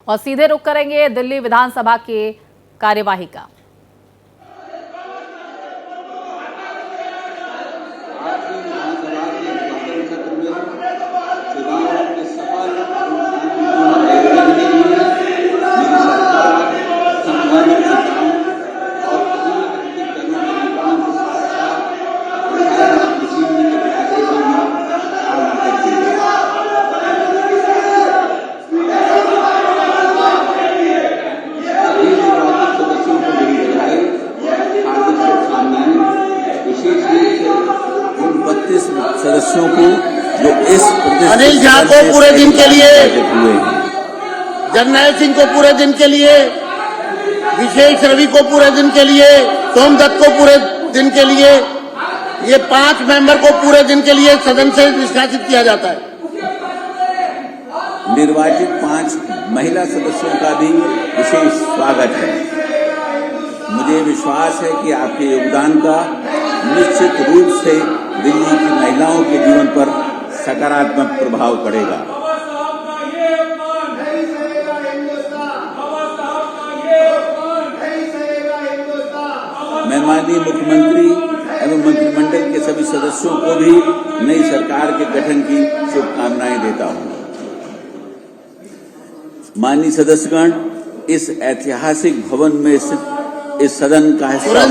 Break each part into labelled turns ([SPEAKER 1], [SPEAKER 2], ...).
[SPEAKER 1] और सीधे रुख करेंगे दिल्ली विधानसभा की कार्यवाही का।
[SPEAKER 2] सदस्यों को जो इस
[SPEAKER 3] अनिल झा को पूरे दिन के लिए, जरनैल सिंह को पूरे दिन के लिए, विशेष रवि को पूरे दिन के लिए, सोमदत्त को पूरे दिन के लिए, ये 5 मेंबर को पूरे दिन के लिए सदन से निष्कासित किया जाता है।
[SPEAKER 2] निर्वाचित 5 महिला सदस्यों का भी विशेष स्वागत है। मुझे विश्वास है कि आपके योगदान का निश्चित रूप से दिल्ली की महिलाओं के जीवन पर सकारात्मक प्रभाव पड़ेगा। मैं माननीय मुख्यमंत्री एवं मंत्रिमंडल के सभी सदस्यों को भी नई सरकार के गठन की शुभकामनाएं देता हूं। माननीय सदस्यगण, इस ऐतिहासिक भवन में स्थित इस सदन का हिस्सा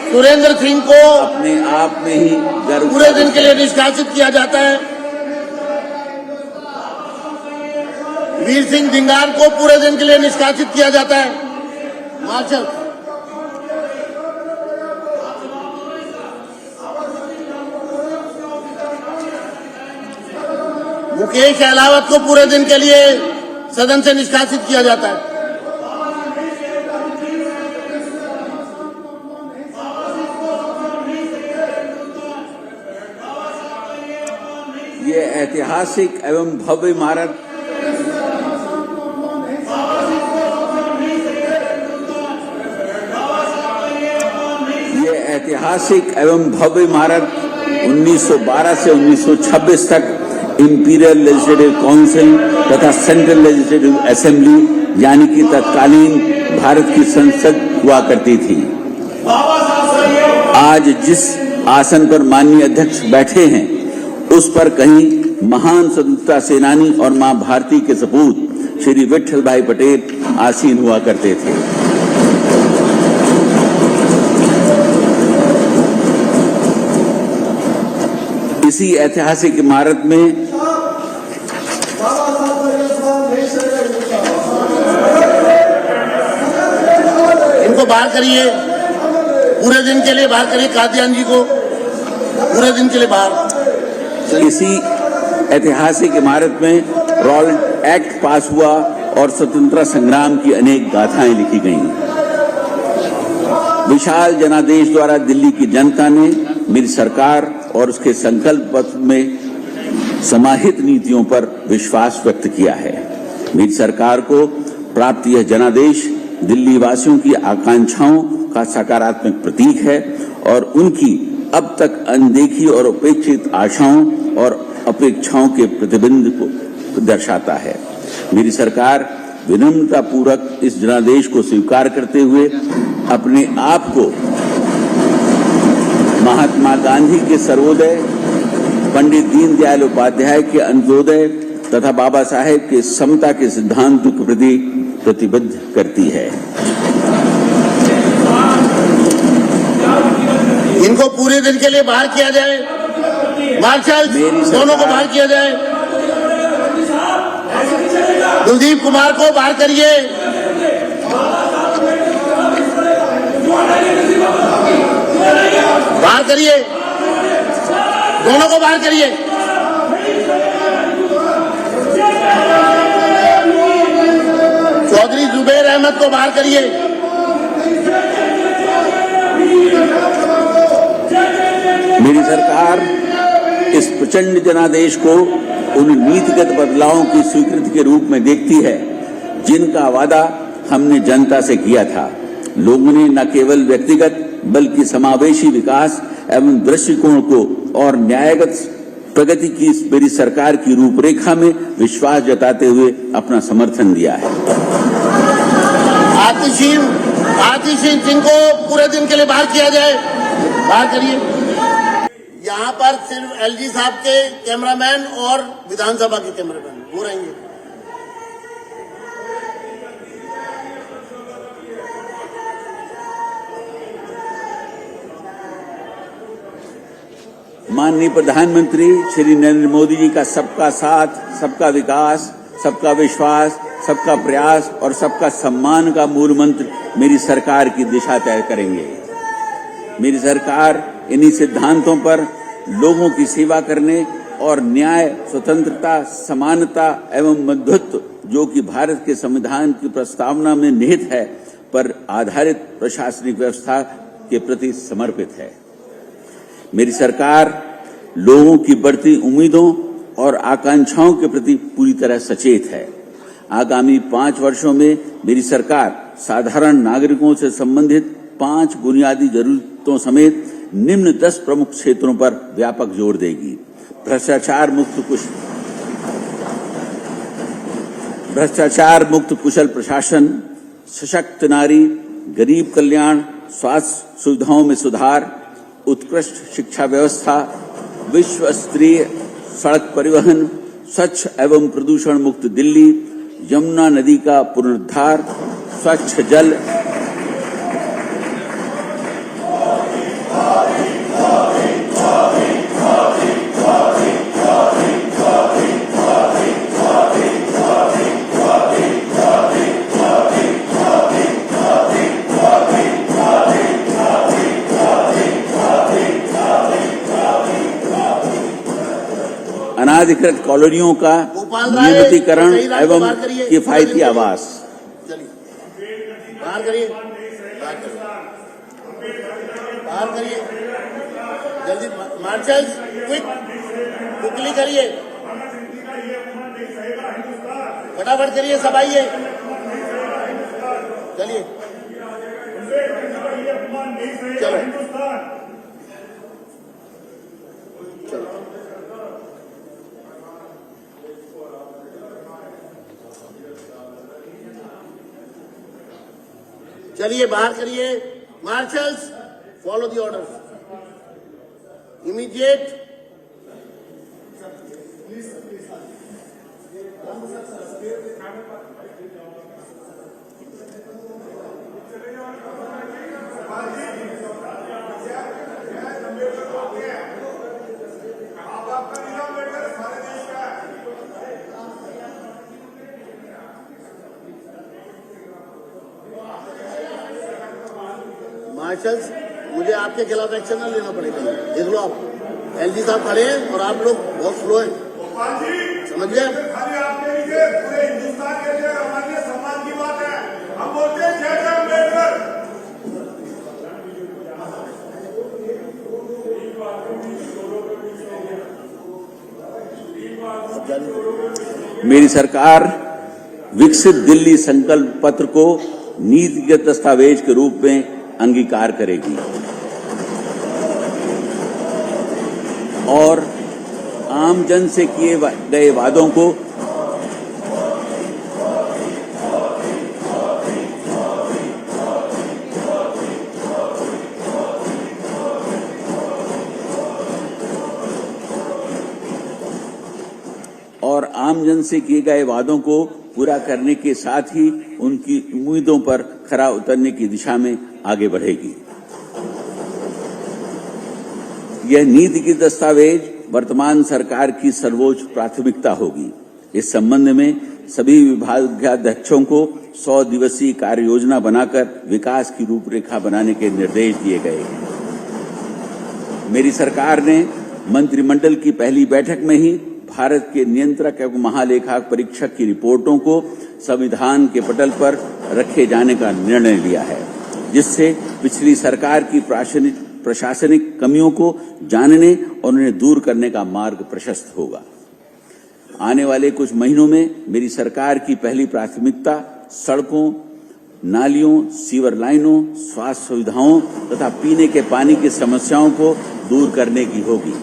[SPEAKER 3] सुरेंद्र सिंह को
[SPEAKER 2] अपने आप में ही गर्व
[SPEAKER 3] पूरे दिन के लिए निष्कासित किया जाता है। वीर सिंह धिंगार को पूरे दिन के लिए निष्कासित किया जाता है। मार्शल मुकेश अहलावत को पूरे दिन के लिए सदन से निष्कासित किया जाता है।
[SPEAKER 2] ये ऐतिहासिक एवं भव्य इमारत ऐतिहासिक एवं भव्य इमारत 1912 से 1926 तक इंपीरियल लेजिस्लेटिव काउंसिल तथा सेंट्रल लेजिस्लेटिव असेंबली यानी कि तत्कालीन भारत की संसद हुआ करती थी। आज जिस आसन पर माननीय अध्यक्ष बैठे हैं उस पर कहीं महान स्वतंत्रता सेनानी और मां भारती के सपूत श्री विट्ठल भाई पटेल आसीन हुआ करते थे। इसी ऐतिहासिक इमारत में
[SPEAKER 3] इनको बाहर करिए, पूरे दिन के लिए बाहर करिए। कादियान जी को पूरे दिन के लिए बाहर।
[SPEAKER 2] इसी ऐतिहासिक इमारत में रॉयल एक्ट पास हुआ और स्वतंत्रता संग्राम की अनेक गाथाएं लिखी गईं। विशाल जनादेश द्वारा दिल्ली की जनता ने मेरी सरकार और उसके संकल्प पत्र में समाहित नीतियों पर विश्वास व्यक्त किया है। मेरी सरकार को प्राप्त यह जनादेश दिल्ली वासियों की आकांक्षाओं का सकारात्मक प्रतीक है और उनकी अब तक अनदेखी और उपेक्षित आशाओं और अपेक्षाओं के प्रतिबिंब को दर्शाता है। मेरी सरकार विनम्रता पूर्वक इस जनादेश को स्वीकार करते हुए अपने आप को महात्मा गांधी के सर्वोदय, पंडित दीनदयाल उपाध्याय के अंत्योदय तथा बाबा साहेब के समता के सिद्धांतों के प्रति प्रतिबद्ध करती है।
[SPEAKER 3] इनको पूरे दिन के लिए बाहर किया जाए। मार्शल दोनों को बाहर किया जाए। कुलदीप कुमार को बाहर करिए। बाहर करिए, दोनों को बाहर करिए। चौधरी जुबैर अहमद को बाहर करिए।
[SPEAKER 2] मेरी सरकार इस प्रचंड जनादेश को उन नीतिगत बदलावों की स्वीकृति के रूप में देखती है जिनका वादा हमने जनता से किया था। लोगों ने न केवल व्यक्तिगत बल्कि समावेशी विकास एवं दृष्टिकोण को और न्यायगत प्रगति की इस मेरी सरकार की रूपरेखा में विश्वास जताते हुए अपना समर्थन दिया है।
[SPEAKER 3] आतिशी सिंह को पूरे दिन के लिए बाहर किया जाए। बाहर करिए। यहाँ पर सिर्फ एलजी साहब के कैमरामैन और विधानसभा के कैमरामैन वो रहेंगे।
[SPEAKER 2] माननीय प्रधानमंत्री श्री नरेंद्र मोदी जी का सबका साथ, सबका विकास, सबका विश्वास, सबका प्रयास और सबका सम्मान का मूल मंत्र मेरी सरकार की दिशा तय करेंगे। मेरी सरकार इन्हीं सिद्धांतों पर लोगों की सेवा करने और न्याय, स्वतंत्रता, समानता एवं मध्यत्व जो कि भारत के संविधान की प्रस्तावना में निहित है पर आधारित प्रशासनिक व्यवस्था के प्रति समर्पित है। मेरी सरकार लोगों की बढ़ती उम्मीदों और आकांक्षाओं के प्रति पूरी तरह सचेत है। आगामी 5 वर्षों में मेरी सरकार साधारण नागरिकों से संबंधित 5 बुनियादी जरूरतों समेत निम्न 10 प्रमुख क्षेत्रों पर व्यापक जोर देगी। भ्रष्टाचार मुक्त कुशल प्रशासन, सशक्त नारी, गरीब कल्याण, स्वास्थ्य सुविधाओं में सुधार, उत्कृष्ट शिक्षा व्यवस्था, विश्व स्तरीय सड़क परिवहन, स्वच्छ एवं प्रदूषण मुक्त दिल्ली, यमुना नदी का पुनरुद्धार, स्वच्छ जल, अनाधिकृत कॉलोनियों का नियमितीकरण एवं किफायती आवास।
[SPEAKER 3] बाहर करिए, बाहर करिए, जल्दी मार्शल क्विकली करिए, फटाफट करिए, सब आइए, चलिए, चलो। चलिए बाहर करिए। Marshals follow the order. Immediate marshals, मुझे आपके खिलाफ एक्शन न लेना पड़ेगा। देख लो, आप एलजी साहब खड़े हैं और आप लोग बहुत स्लो हैं, समझ गए? पूरे हिंदुस्तान के लिए हमारे सम्मान की बात है। हम बोलते हैं जय जय अम्बेडकर।
[SPEAKER 2] मेरी सरकार विकसित दिल्ली संकल्प पत्र को नीतिगत दस्तावेज के रूप में अंगीकार करेगी और आम जन से किए गए वादों को पूरा करने के साथ ही उनकी उम्मीदों पर खरा उतरने की दिशा में आगे बढ़ेगी। यह नीति की दस्तावेज वर्तमान सरकार की सर्वोच्च प्राथमिकता होगी। इस संबंध में सभी विभागाध्यक्षों को 100 दिवसीय कार्य योजना बनाकर विकास की रूपरेखा बनाने के निर्देश दिए गए हैं। मेरी सरकार ने मंत्रिमंडल की पहली बैठक में ही भारत के नियंत्रक एवं महालेखा परीक्षक की रिपोर्टों को संविधान के पटल पर रखे जाने का निर्णय लिया है, जिससे पिछली सरकार की प्रशासनिक कमियों को जानने और उन्हें दूर करने का मार्ग प्रशस्त होगा। आने वाले कुछ महीनों में मेरी सरकार की पहली प्राथमिकता सड़कों, नालियों, सीवर लाइनों, स्वास्थ्य सुविधाओं तथा पीने के पानी की समस्याओं को दूर करने की होगी।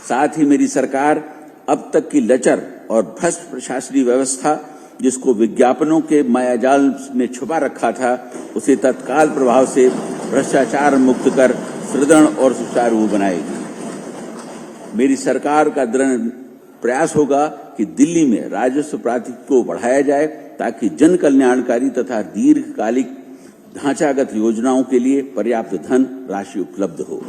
[SPEAKER 2] साथ ही मेरी सरकार अब तक की लचर और भ्रष्ट प्रशासनिक व्यवस्था, जिसको विज्ञापनों के मायाजाल में छुपा रखा था, उसे तत्काल प्रभाव से भ्रष्टाचार मुक्त कर सुदृढ़ और सुचारू बनाएगी। मेरी सरकार का दृढ़ प्रयास होगा कि दिल्ली में राजस्व प्राप्ति को बढ़ाया जाए, ताकि जन कल्याणकारी तथा दीर्घकालिक ढांचागत योजनाओं के लिए पर्याप्त धन राशि उपलब्ध हो।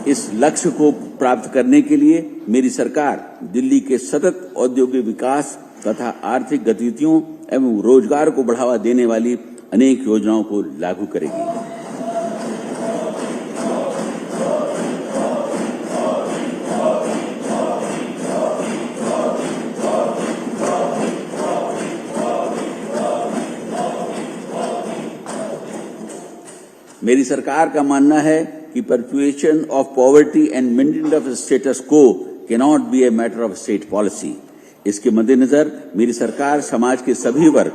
[SPEAKER 2] इस लक्ष्य को प्राप्त करने के लिए मेरी सरकार दिल्ली के सतत औद्योगिक विकास तथा आर्थिक गतिविधियों एवं रोजगार को बढ़ावा देने वाली अनेक योजनाओं को लागू करेगी। मेरी सरकार का मानना है कि perpetuation of poverty and maintenance of status quo cannot be a matter of state policy। इसके मद्देनजर मेरी सरकार समाज के सभी वर्ग,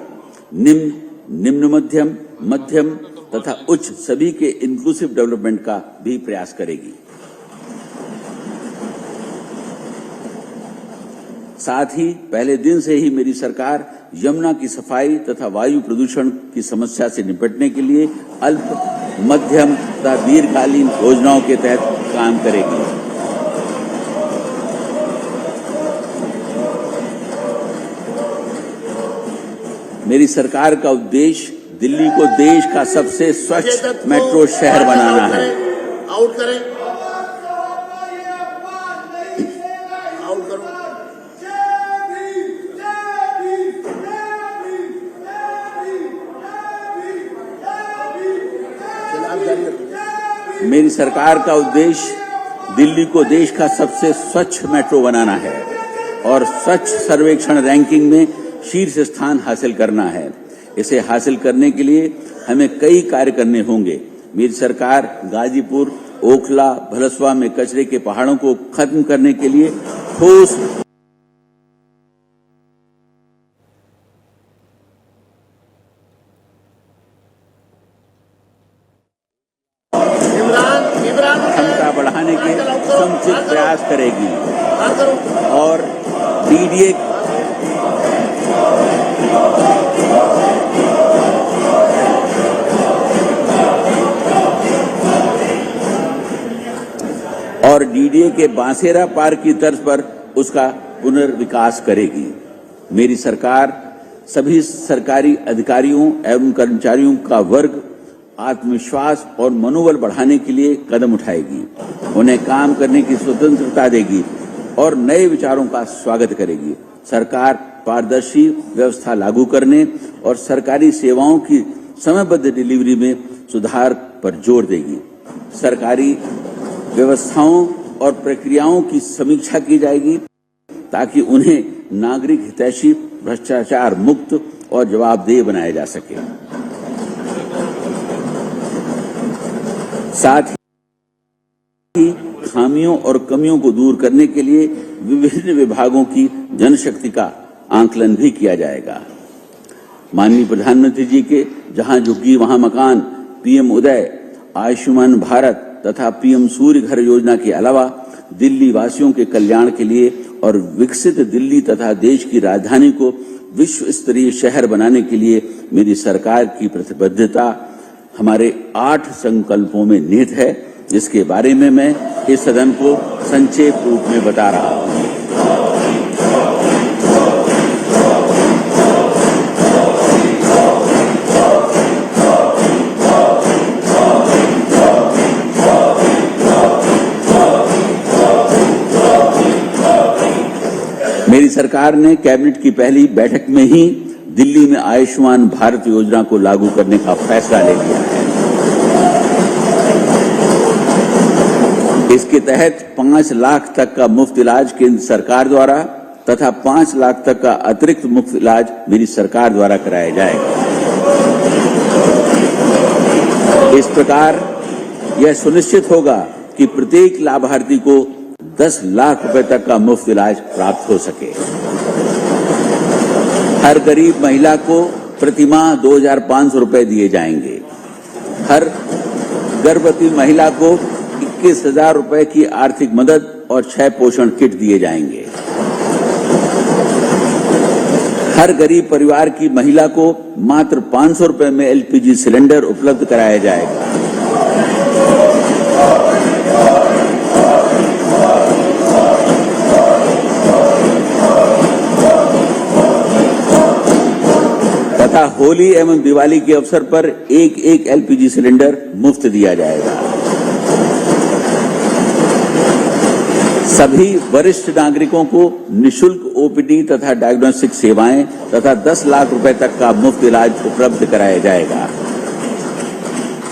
[SPEAKER 2] निम्न मध्यम, मध्यम तथा उच्च सभी के इंक्लूसिव डेवलपमेंट का भी प्रयास करेगी। साथ ही पहले दिन से ही मेरी सरकार यमुना की सफाई तथा वायु प्रदूषण की समस्या से निपटने के लिए अल्प, मध्यम तथा दीर्घकालीन योजनाओं के तहत काम करेगी। मेरी सरकार का उद्देश्य दिल्ली को देश का सबसे स्वच्छ मेट्रो शहर बनाना है।
[SPEAKER 3] आउट करें, आउट करो।
[SPEAKER 2] मेरी सरकार का उद्देश्य दिल्ली को देश का सबसे स्वच्छ मेट्रो बनाना है और स्वच्छ सर्वेक्षण रैंकिंग में शीर्ष स्थान हासिल करना है। इसे हासिल करने के लिए हमें कई कार्य करने होंगे। मेरी सरकार गाजीपुर, ओखला, भलसवा में कचरे के पहाड़ों को खत्म करने के लिए ठोस क्षमता बढ़ाने के समुचित प्रयास करेगी और डीडीए के बांसेरा पार्क की तर्ज पर उसका पुनर्विकास करेगी। मेरी सरकार सभी सरकारी अधिकारियों एवं कर्मचारियों का वर्ग आत्मविश्वास और मनोबल बढ़ाने के लिए कदम उठाएगी, उन्हें काम करने की स्वतंत्रता देगी और नए विचारों का स्वागत करेगी। सरकार पारदर्शी व्यवस्था लागू करने और सरकारी सेवाओं की समयबद्ध डिलीवरी में सुधार पर जोर देगी। सरकारी व्यवस्थाओं और प्रक्रियाओं की समीक्षा की जाएगी ताकि उन्हें नागरिक हितैषी, भ्रष्टाचार मुक्त और जवाबदेह बनाया जा सके। साथ ही खामियों और कमियों को दूर करने के लिए विभिन्न विभागों की जनशक्ति का आंकलन भी किया जाएगा। माननीय प्रधानमंत्री जी के जहां झुग्गी वहां मकान, पीएम उदय, आयुष्मान भारत तथा पीएम सूर्य घर योजना के अलावा दिल्ली वासियों के कल्याण के लिए और विकसित दिल्ली तथा देश की राजधानी को विश्व स्तरीय शहर बनाने के लिए मेरी सरकार की प्रतिबद्धता हमारे 8 संकल्पों में निहित है, जिसके बारे में मैं इस सदन को संक्षेप रूप में बता रहा हूं। मेरी सरकार ने कैबिनेट की पहली बैठक में ही दिल्ली में आयुष्मान भारत योजना को लागू करने का फैसला ले लिया है। इसके तहत 5 लाख तक का मुफ्त इलाज केंद्र सरकार द्वारा तथा 5 लाख तक का अतिरिक्त मुफ्त इलाज मेरी सरकार द्वारा कराया जाएगा। इस प्रकार यह सुनिश्चित होगा कि प्रत्येक लाभार्थी को 10 लाख रुपए तक का मुफ्त इलाज प्राप्त हो सके। हर गरीब महिला को प्रतिमाह 2,500 रुपए दिए जाएंगे। हर गर्भवती महिला को 21,000 रुपए की आर्थिक मदद और 6 पोषण किट दिए जाएंगे। हर गरीब परिवार की महिला को मात्र 500 रुपए में एलपीजी सिलेंडर उपलब्ध कराया जाएगा। तथा होली एवं दिवाली के अवसर पर एक एलपीजी सिलेंडर मुफ्त दिया जाएगा। सभी वरिष्ठ नागरिकों को निशुल्क ओपीडी तथा डायग्नोस्टिक सेवाएं तथा 10 लाख रुपए तक का मुफ्त इलाज उपलब्ध कराया जाएगा।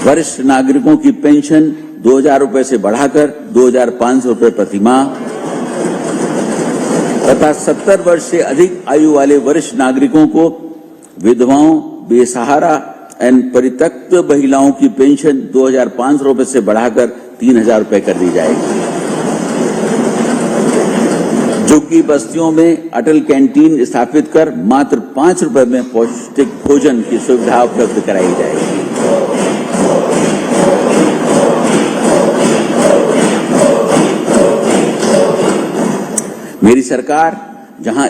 [SPEAKER 2] वरिष्ठ नागरिकों की पेंशन 2,000 रुपए से बढ़ाकर 2,500 रुपए प्रति माह तथा 70 वर्ष से अधिक आयु वाले वरिष्ठ नागरिकों को विधवाओं, बेसहारा एवं परित्यक्त महिलाओं की पेंशन 2,500 रुपए से बढ़ाकर 3,000 रुपए कर दी जाएगी। झुग्गी बस्तियों में अटल कैंटीन स्थापित कर मात्र 5 रुपए में पौष्टिक भोजन की सुविधा उपलब्ध कराई जाएगी। मेरी सरकार जहां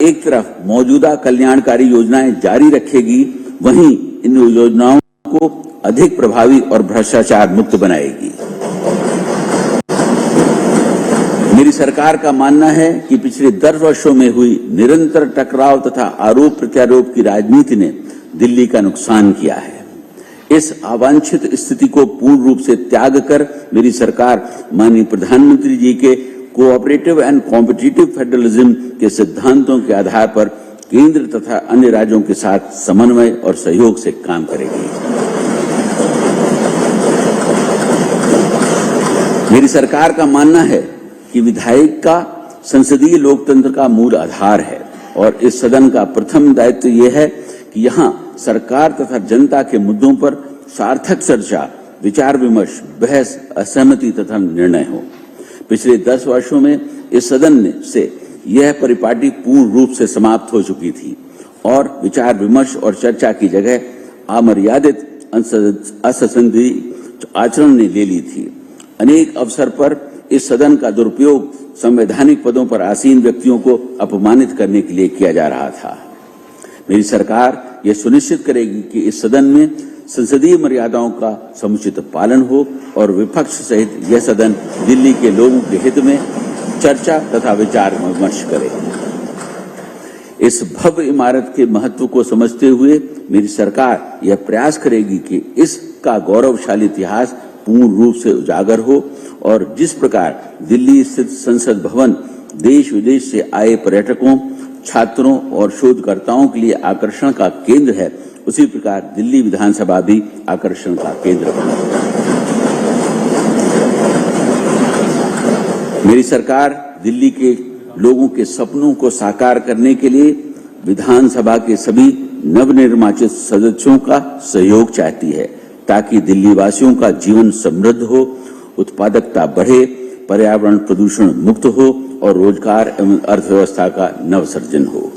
[SPEAKER 2] एक तरफ मौजूदा कल्याणकारी योजनाएं जारी रखेगी, वहीं इन योजनाओं को अधिक प्रभावी और भ्रष्टाचार मुक्त बनाएगी। मेरी सरकार का मानना है कि पिछले 10 वर्षों में हुई निरंतर टकराव तथा आरोप प्रत्यारोप की राजनीति ने दिल्ली का नुकसान किया है। इस अवांछित स्थिति को पूर्ण रूप से त्याग कर मेरी सरकार माननीय प्रधानमंत्री जी के कोऑपरेटिव एंड कॉम्पिटिटिव फेडरलिज्म के सिद्धांतों के आधार पर केंद्र तथा अन्य राज्यों के साथ समन्वय और सहयोग से काम करेगी। मेरी सरकार का मानना है कि विधायक का संसदीय लोकतंत्र का मूल आधार है और इस सदन का प्रथम दायित्व यह है कि यहां सरकार तथा जनता के मुद्दों पर सार्थक चर्चा, विचार विमर्श, बहस, असहमति तथा निर्णय हो। पिछले 10 वर्षों में इस सदन से यह परिपाटी पूर्ण रूप से समाप्त हो चुकी थी और विचार विमर्श और चर्चा की जगह अमर्यादित असंसदीय आचरण ने ले ली थी। अनेक अवसर पर इस सदन का दुरुपयोग संवैधानिक पदों पर आसीन व्यक्तियों को अपमानित करने के लिए किया जा रहा था। मेरी सरकार यह सुनिश्चित करेगी कि इस सदन में संसदीय मर्यादाओं का समुचित पालन हो और विपक्ष सहित यह सदन दिल्ली के लोगों के हित में चर्चा तथा विचार विमर्श करे। इस भव्य इमारत के महत्व को समझते हुए मेरी सरकार यह प्रयास करेगी कि इसका गौरवशाली इतिहास पूर्ण रूप से उजागर हो और जिस प्रकार दिल्ली स्थित संसद भवन देश विदेश से आए पर्यटकों, छात्रों और शोधकर्ताओं के लिए आकर्षण का केंद्र है, उसी प्रकार दिल्ली विधानसभा भी आकर्षण का केंद्र बने। मेरी सरकार दिल्ली के लोगों के सपनों को साकार करने के लिए विधानसभा के सभी नवनिर्वाचित सदस्यों का सहयोग चाहती है ताकि दिल्ली वासियों का जीवन समृद्ध हो, उत्पादकता बढ़े, पर्यावरण प्रदूषण मुक्त हो और रोजगार एवं अर्थव्यवस्था का नवसृजन हो।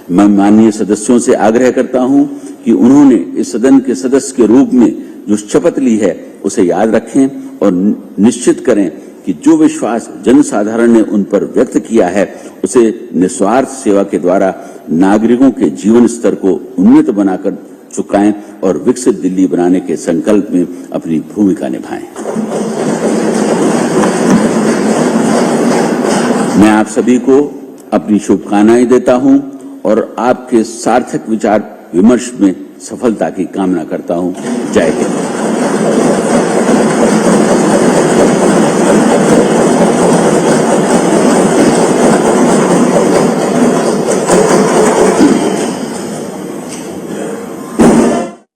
[SPEAKER 2] मैं माननीय सदस्यों से आग्रह करता हूं कि उन्होंने इस सदन के सदस्य के रूप में जो शपथ ली है उसे याद रखें और निश्चित करें कि जो विश्वास जनसाधारण ने उन पर व्यक्त किया है उसे निस्वार्थ सेवा के द्वारा नागरिकों के जीवन स्तर को उन्नत बनाकर चुकाएं और विकसित दिल्ली बनाने के संकल्प में अपनी भूमिका निभाएं। मैं आप सभी को अपनी शुभकामनाएं देता हूं और आपके सार्थक विचार विमर्श में सफलता की कामना करता हूं। जय हिंद।